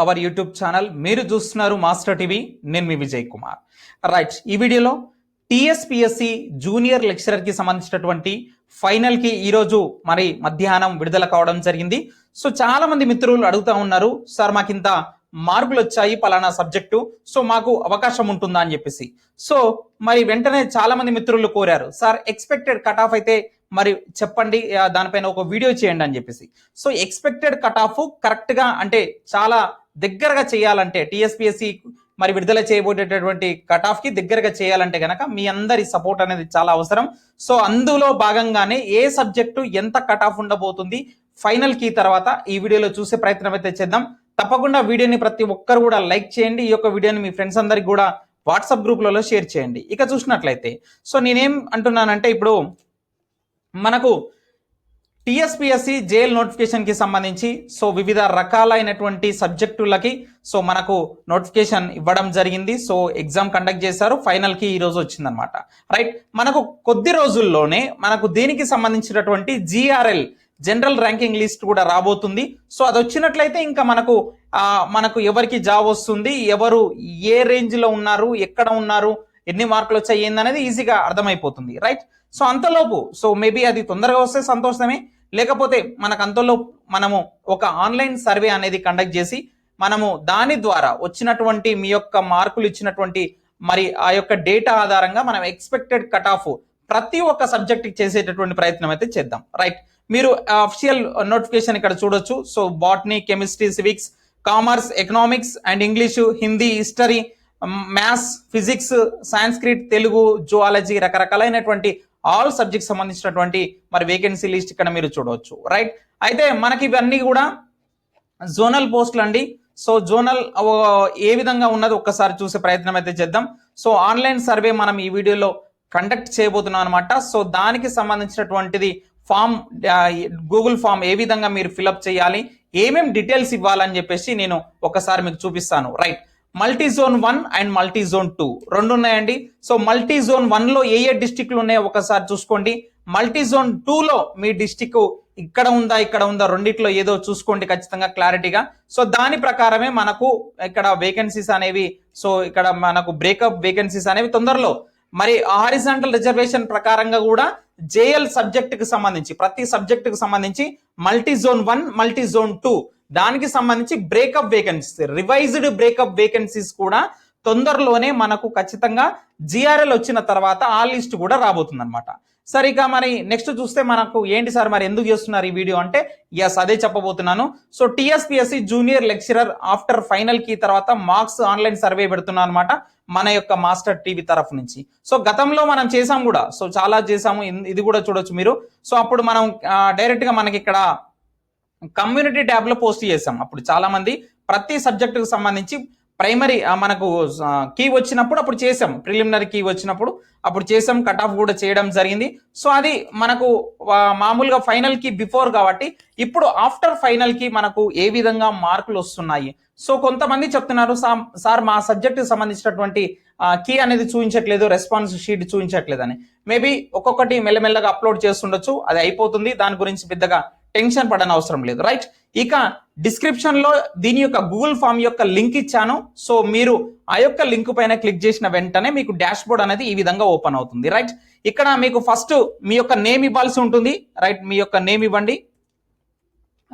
Our YouTube channel మీరు చూస్తున్నారు master TV. నేను మీ విజయ్ కుమార్. రైట్, ఈ వీడియోలో టీఎస్పీఎస్సీ జూనియర్ లెక్చరర్ కి సంబంధించినటువంటి ఫైనల్ కి ఈరోజు మరి మధ్యాహ్నం విడుదల కావడం జరిగింది. సో చాలా మంది మిత్రులు అడుగుతా ఉన్నారు, సార్ మాకు ఇంత మార్కులు వచ్చాయి పలానా సబ్జెక్టు, సో మాకు అవకాశం ఉంటుందా అని చెప్పేసి. సో మరి వెంటనే చాలా మంది మిత్రులు కోరారు, సార్ ఎక్స్పెక్టెడ్ కట్ ఆఫ్ అయితే మరి చెప్పండి, దానిపైన ఒక వీడియో చేయండి అని చెప్పేసి. So expected cut off correct గా అంటే చాలా దగ్గరగా చేయాలంటే టీఎస్పీఎస్సీ మరి విడుదల చేయబోయేటటువంటి కట్ ఆఫ్ కి దగ్గరగా చేయాలంటే గనక మీ అందరి సపోర్ట్ అనేది చాలా అవసరం. సో అందులో భాగంగానే ఏ సబ్జెక్టు ఎంత కట్ ఆఫ్ ఉండబోతుంది ఫైనల్ కి తర్వాత ఈ వీడియోలో చూసే ప్రయత్నం అయితే చేద్దాం. తప్పకుండా వీడియోని ప్రతి ఒక్కరు కూడా లైక్ చేయండి. ఈ యొక్క వీడియోని మీ ఫ్రెండ్స్ అందరికి కూడా వాట్సాప్ గ్రూప్లలో షేర్ చేయండి. ఇక చూసినట్లయితే సో నేనేం అంటున్నానంటే, ఇప్పుడు మనకు టీఎస్పీఎస్సీ జేఎల్ నోటిఫికేషన్ కి సంబంధించి సో వివిధ రకాలైనటువంటి సబ్జెక్టులకి సో మనకు నోటిఫికేషన్ ఇవ్వడం జరిగింది. సో ఎగ్జామ్ కండక్ట్ చేశారు, ఫైనల్ కి ఈ రోజు వచ్చిందనమాట. రైట్, మనకు కొద్ది రోజుల్లోనే మనకు దీనికి సంబంధించినటువంటి జిఆర్ఎల్ జనరల్ ర్యాంకింగ్ లిస్ట్ కూడా రాబోతుంది. సో అది వచ్చినట్లయితే ఇంకా మనకు ఎవరికి జాబ్ వస్తుంది, ఎవరు ఏ రేంజ్ లో ఉన్నారు, ఎక్కడ ఉన్నారు, ఎన్ని మార్కులు వచ్చాయి ఏందనేది ఈజీగా అర్థమైపోతుంది. రైట్, సో అంతలోపు సో మేబీ అది తొందరగా వస్తే సంతోషమే, లేకపోతే మనకు అంతలోపు మనము ఒక ఆన్లైన్ సర్వే అనేది కండక్ట్ చేసి మనము దాని ద్వారా వచ్చినటువంటి మీ యొక్క మార్కులు ఇచ్చినటువంటి మరి ఆ యొక్క డేటా ఆధారంగా మనం ఎక్స్పెక్టెడ్ కట్ ఆఫ్ ప్రతి ఒక్క సబ్జెక్ట్ చేసేటటువంటి ప్రయత్నం అయితే చేద్దాం. రైట్, మీరు అఫిషియల్ నోటిఫికేషన్ ఇక్కడ చూడొచ్చు. So botany, chemistry, civics, commerce, economics and English, Hindi, history, maths, physics, Sanskrit, Telugu, zoology, రకరకాలైనటువంటి ఆల్ సబ్జెక్ట్ సంబంధించినటువంటి మరి వేకెన్సీ లిస్ట్ ఇక్కడ మీరు చూడవచ్చు. రైట్, అయితే మనకి ఇవన్నీ కూడా జోనల్ పోస్టులు అండి. సో జోనల్ ఏ విధంగా ఉన్నది ఒక్కసారి చూసే ప్రయత్నం అయితే చేద్దాం. సో ఆన్లైన్ సర్వే మనం ఈ వీడియోలో కండక్ట్ చేయబోతున్నాం అనమాట. సో దానికి సంబంధించినటువంటిది ఫామ్, గూగుల్ ఫామ్ ఏ విధంగా మీరు ఫిల్అప్ చేయాలి, ఏమేం డీటెయిల్స్ ఇవ్వాలని చెప్పేసి నేను ఒకసారి మీకు చూపిస్తాను. Right, multi zone 1 and multi zone 2 రెండు ఉన్నాయండి. సో మల్టీ జోన్ 1 లో ఏ డిస్టిక్లు ఉన్నాయో ఒకసారి చూసుకోండి. మల్టీ జోన్ 2 లో మీ డిస్టిక్ ఇక్కడ ఉందా రెండిట్లో ఏదో చూసుకోండి ఖచ్చితంగా క్లారిటీగా. సో దాని ప్రకారమే మనకు ఇక్కడ వేకెన్సీస్ అనేవి, సో ఇక్కడ మనకు బ్రేకప్ వేకెన్సీస్ అనేవి తొందరలో మరి హారిజాంటల్ రిజర్వేషన్ ప్రకారంగా కూడా జేఎల్ సబ్జెక్ట్ కి సంబంధించి ప్రతి సబ్జెక్ట్ కి సంబంధించి మల్టీ జోన్ 1, మల్టీ జోన్ 2 దానికి సంబంధించి breakup vacancies, revised breakup vacancies కూడా తొందరలోనే మనకు ఖచ్చితంగా జిఆర్ఎల్ వచ్చిన తర్వాత ఆ లిస్ట్ కూడా రాబోతుంది అనమాట. సరే, ఇక మరి నెక్స్ట్ చూస్తే మనకు ఏంటి సార్ మరి ఎందుకు చేస్తున్నారు ఈ వీడియో అంటే, ఎస్ అదే చెప్పబోతున్నాను. So TSPSC junior lecturer after final కి తర్వాత మార్క్స్ ఆన్లైన్ సర్వే పెడుతున్నాను అనమాట మన యొక్క మాస్టర్ టీవీ తరఫు నుంచి. సో గతంలో మనం చేసాం కూడా, సో చాలా చేసాము, ఇది కూడా చూడొచ్చు మీరు. సో అప్పుడు మనం డైరెక్ట్ గా మనకి ఇక్కడ కమ్యూనిటీ ట్యాబ్ లో పోస్ట్ చేసాం. అప్పుడు చాలా మంది ప్రతి సబ్జెక్ట్ కు సంబంధించి ప్రైమరీ మనకు కీ వచ్చినప్పుడు అప్పుడు చేసాం, ప్రిలిమినరీ కీ వచ్చినప్పుడు అప్పుడు చేసాం, కట్ ఆఫ్ కూడా చేయడం జరిగింది. సో అది మనకు మామూలుగా ఫైనల్ కి బిఫోర్ కాబట్టి, ఇప్పుడు ఆఫ్టర్ ఫైనల్ కి మనకు ఏ విధంగా మార్కులు వస్తున్నాయి. సో కొంతమంది చెప్తున్నారు, సార్ మా సబ్జెక్ట్ సంబంధించినటువంటి కీ అనేది చూపించట్లేదు, రెస్పాన్స్ షీట్ చూపించట్లేదు అని. మేబీ ఒక్కొక్కటి మెల్లమెల్లగా అప్లోడ్ చేస్తుండొచ్చు, అది అయిపోతుంది, దాని గురించి పెద్దగా టెన్షన్ పడని అవసరం లేదు. రైట్, ఇక డిస్క్రిప్షన్ లో దీని యొక్క గూగుల్ ఫామ్ యొక్క లింక్ ఇచ్చాను. సో మీరు ఆ యొక్క లింక్ పైన క్లిక్ చేసిన వెంటనే మీకు డాష్ బోర్డ్ అనేది ఈ విధంగా ఓపెన్ అవుతుంది. రైట్, ఇక్కడ మీకు ఫస్ట్ మీ యొక్క నేమ్ ఇవ్వాల్సి ఉంటుంది. రైట్, మీ యొక్క నేమ్ ఇవ్వండి.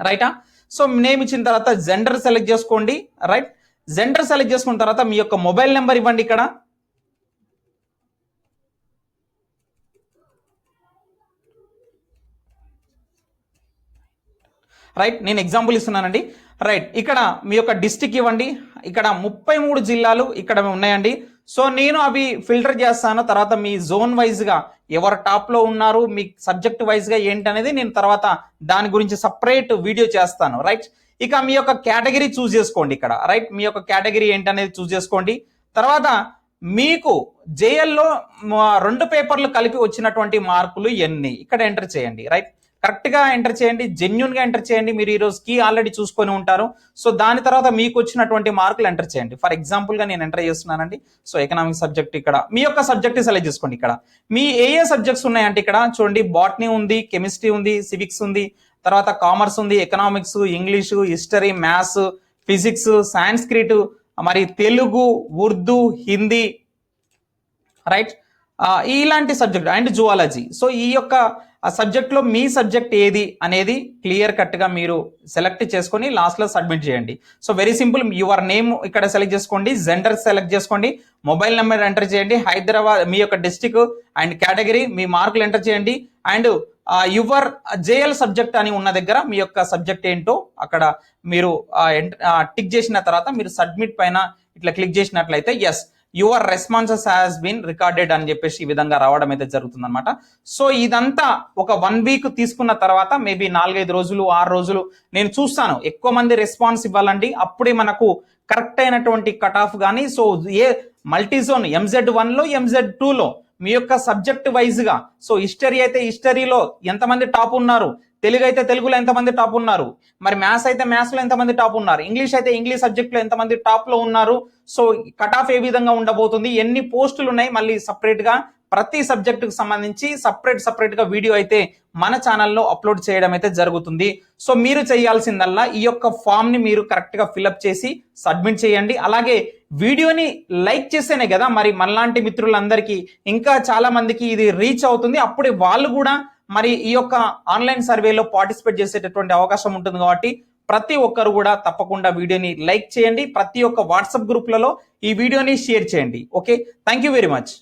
రైటా, సో నేమ్ ఇచ్చిన తర్వాత జెండర్ సెలెక్ట్ చేసుకోండి. రైట్, జెండర్ సెలెక్ట్ చేసుకున్న తర్వాత మీ యొక్క మొబైల్ నెంబర్ ఇవ్వండి ఇక్కడ. రైట్, నేను ఎగ్జాంపుల్ ఇస్తున్నానండి. రైట్, ఇక్కడ మీ యొక్క డిస్టిక్ ఇవ్వండి. ఇక్కడ 33 జిల్లాలు ఇక్కడ ఉన్నాయండి. సో నేను అవి ఫిల్టర్ చేస్తాను. తర్వాత మీ జోన్ వైజ్ గా ఎవరు టాప్ లో ఉన్నారు, మీ సబ్జెక్ట్ వైజ్ గా ఏంటి అనేది నేను తర్వాత దాని గురించి సపరేట్ వీడియో చేస్తాను. రైట్, ఇక మీ యొక్క కేటగిరీ చూస్ చేసుకోండి ఇక్కడ. రైట్, మీ యొక్క కేటగిరీ ఏంటి అనేది చూస్ చేసుకోండి. తర్వాత మీకు జేఎల్లో 2 పేపర్లు కలిపి వచ్చినటువంటి మార్కులు ఎన్ని ఇక్కడ ఎంటర్ చేయండి. రైట్, కరెక్ట్ గా ఎంటర్ చేయండి, జెన్యున్ గా ఎంటర్ చేయండి. మీరు ఈ రోజు కీ ఆల్రెడీ చూసుకొని ఉంటారు. సో దాని తర్వాత మీకు వచ్చినటువంటి మార్కులు ఎంటర్ చేయండి. ఫర్ ఎగ్జాంపుల్ గా నేను ఎంటర్ చేస్తున్నానండి. సో ఎకనామిక్ సబ్జెక్ట్ ఇక్కడ మీ యొక్క సబ్జెక్ట్ సెలెక్ట్ చేసుకోండి. ఇక్కడ మీ ఏ సబ్జెక్ట్స్ ఉన్నాయంటే ఇక్కడ చూడండి, బాటనీ ఉంది, కెమిస్ట్రీ ఉంది, సివిక్స్ ఉంది, తర్వాత కామర్స్ ఉంది, economics, English, history, maths, physics, Sanskrit, మరి తెలుగు, ఉర్దూ, హిందీ, రైట్, ఇలాంటి సబ్జెక్ట్ అండ్ జువాలజీ. సో ఈ యొక్క సబ్జెక్ట్లో మీ సబ్జెక్ట్ ఏది అనేది క్లియర్ కట్గా మీరు సెలెక్ట్ చేసుకొని లాస్ట్లో సబ్మిట్ చేయండి. So very simple, your name ఇక్కడ సెలెక్ట్ చేసుకోండి, జెండర్ సెలెక్ట్ చేసుకోండి, మొబైల్ నెంబర్ ఎంటర్ చేయండి, హైదరాబాద్ మీ యొక్క డిస్టిక్ అండ్ కేటగిరీ, మీ మార్కులు ఎంటర్ చేయండి, అండ్ యువర్ జేఎల్ సబ్జెక్ట్ అని ఉన్న దగ్గర మీ యొక్క సబ్జెక్ట్ ఏంటో అక్కడ మీరు టిక్ చేసిన తర్వాత మీరు సబ్మిట్ పైన ఇట్లా క్లిక్ చేసినట్లయితే yes your responses has been recorded అని చెప్పేసి ఈ విధంగా రావడం అయితే జరుగుతుంది అనమాట. సో ఇదంతా ఒక 1 వీక్ తీసుకున్న తర్వాత మేబీ 4-5 రోజులు 6 రోజులు నేను చూస్తాను, ఎక్కువ మంది రెస్పాన్స్ ఇవ్వాలండి, అప్పుడే మనకు కరెక్ట్ అయినటువంటి కట్ ఆఫ్ కానీ. సో ఏ మల్టీజోన్ MZ1లో MZ2లో మీ యొక్క సబ్జెక్ట్ వైజ్ గా, సో హిస్టరీ అయితే హిస్టరీలో ఎంతమంది టాప్ ఉన్నారు, తెలుగు అయితే తెలుగులో ఎంతమంది టాప్ ఉన్నారు, మరి మ్యాథ్స్ అయితే మ్యాథ్స్ లో ఎంతమంది టాప్ ఉన్నారు, ఇంగ్లీష్ అయితే ఇంగ్లీష్ సబ్జెక్ట్ లో ఎంతమంది టాప్ లో ఉన్నారు, సో కట్ ఆఫ్ ఏ విధంగా ఉండబోతుంది, ఎన్ని పోస్టులు ఉన్నాయి, మళ్ళీ సపరేట్ గా ప్రతి సబ్జెక్ట్ కు సంబంధించి సపరేట్ గా వీడియో అయితే మన ఛానల్లో అప్లోడ్ చేయడం అయితే జరుగుతుంది. సో మీరు చేయాల్సిందల్లా ఈ యొక్క ఫామ్ ని మీరు కరెక్ట్ గా ఫిల్అప్ చేసి సబ్మిట్ చేయండి. అలాగే వీడియోని లైక్ చేస్తేనే కదా మరి మనలాంటి మిత్రులందరికీ ఇంకా చాలా మందికి ఇది రీచ్ అవుతుంది, అప్పుడే వాళ్ళు కూడా మరి ఈ యొక్క ఆన్లైన్ సర్వేలో పార్టిసిపేట్ చేసేటటువంటి అవకాశం ఉంటుంది. కాబట్టి ప్రతి ఒక్కరు కూడా తప్పకుండా వీడియోని లైక్ చేయండి, ప్రతి ఒక్క వాట్సాప్ గ్రూప్లలో ఈ వీడియోని షేర్ చేయండి. Okay, thank you very much.